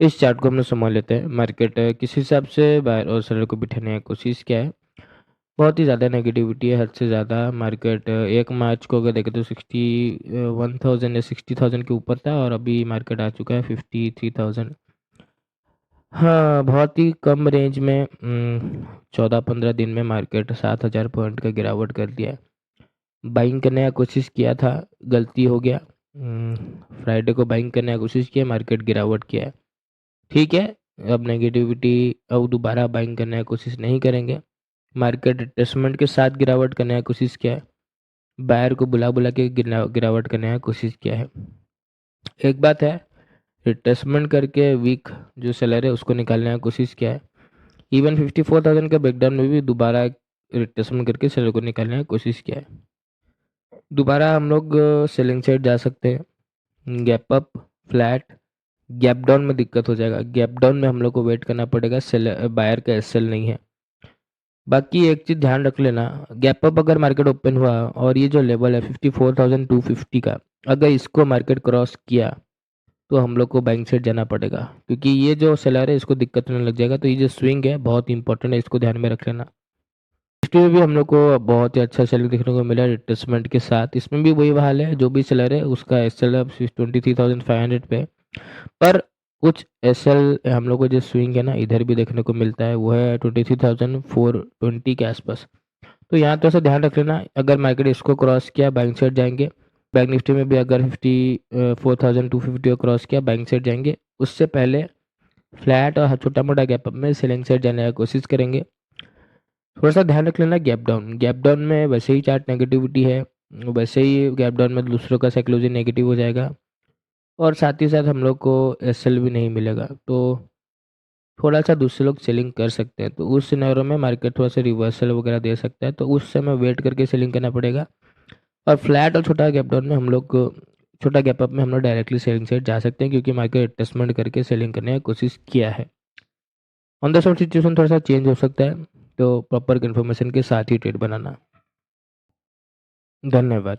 इस चार्ट को हम लोग समझ लेते हैं। मार्केट किस हिसाब से बायर और सेलर को बिठाने की कोशिश क्या है। बहुत ही ज़्यादा नेगेटिविटी है, हद से ज़्यादा। मार्केट 1 मार्च को अगर देखें तो 61,000 या 60,000 के ऊपर था और अभी मार्केट आ चुका है 53,000। हाँ, बहुत ही कम रेंज में 14-15 दिन में मार्केट 7,000 पॉइंट का गिरावट कर दिया है। बाइंग करने का कोशिश किया था, गलती हो गया। फ्राइडे को बाइंग करने का कोशिश किया, मार्केट गिरावट किया है। ठीक है, अब नेगेटिविटी, अब दोबारा बाइंग करने की कोशिश नहीं करेंगे। मार्केट रिट्रेसमेंट के साथ गिरावट करने की कोशिश किया है। बायर को बुला के गिरावट करने की कोशिश किया है। एक बात है, रिट्रेसमेंट करके वीक जो सेलर है उसको निकालने की कोशिश किया है। इवन 54,000 का ब्रेकडाउन में भी दोबारा रिट्रेसमेंट करके सेलर को निकालने की कोशिश किया है। दोबारा हम लोग सेलिंग साइड जा सकते हैं। Gap up, flat, gap down में दिक्कत हो जाएगा। गैप डाउन में हम लोग को वेट करना पड़ेगा, सेलर बायर का एसएल नहीं है। बाकी एक चीज़ ध्यान रख लेना, गैप अप अगर मार्केट ओपन हुआ और ये जो लेवल है 54,250 का, अगर इसको मार्केट क्रॉस किया तो हम लोग को बाइंग साइड जाना पड़ेगा, क्योंकि ये जो सेलर है इसको दिक्कत होने लग जाएगा। तो ये जो स्विंग है बहुत इंपॉर्टेंट है, इसको ध्यान में रख लेना। निफ्टी में भी हम लोग को बहुत ही अच्छा सेलिंग देखने को मिला रिट्रेसमेंट के साथ। इसमें भी वही हाल है, जो भी सेलर है उसका एसएल अब 23,500 पे। पर कुछ एसएल हम लोग को जो स्विंग है ना इधर भी देखने को मिलता है, वो है 23,420 के आसपास। तो यहाँ तो ऐसा ध्यान रख लेना, अगर मार्केट इसको क्रॉस किया बाइंग साइड जाएंगे। बैंक निफ्टी में भी अगर 54,250 को क्रॉस किया बाइंग साइड जाएंगे। उससे पहले फ्लैट और छोटा मोटा गैप अप में सेलिंग साइड जाने की कोशिश करेंगे। थोड़ा सा ध्यान रख लेना गैप डाउन में वैसे ही चार्ट नेगेटिविटी है, वैसे ही गैप डाउन में दूसरों का साइकोलॉजी नेगेटिव हो जाएगा और साथ ही साथ हम लोग को एसएल भी नहीं मिलेगा। तो थोड़ा सा दूसरे लोग सेलिंग कर सकते हैं, तो उस सिनेरियो में मार्केट थोड़ा सा रिवर्सल वगैरह दे सकता है, तो उस समय वेट करके सेलिंग करना पड़ेगा। और फ्लैट और छोटा गैप डाउन में हम लोग को, छोटा गैप अप में हम लोग डायरेक्टली सेलिंग साइड जा सकते हैं, क्योंकि मार्केट एडजस्टमेंट करके सेलिंग करने की कोशिश किया है। ऑन द स्पॉट सिचुएशन थोड़ा सा चेंज हो सकता है, तो प्रॉपर इन्फॉर्मेशन के साथ ही ट्रेड बनाना। धन्यवाद।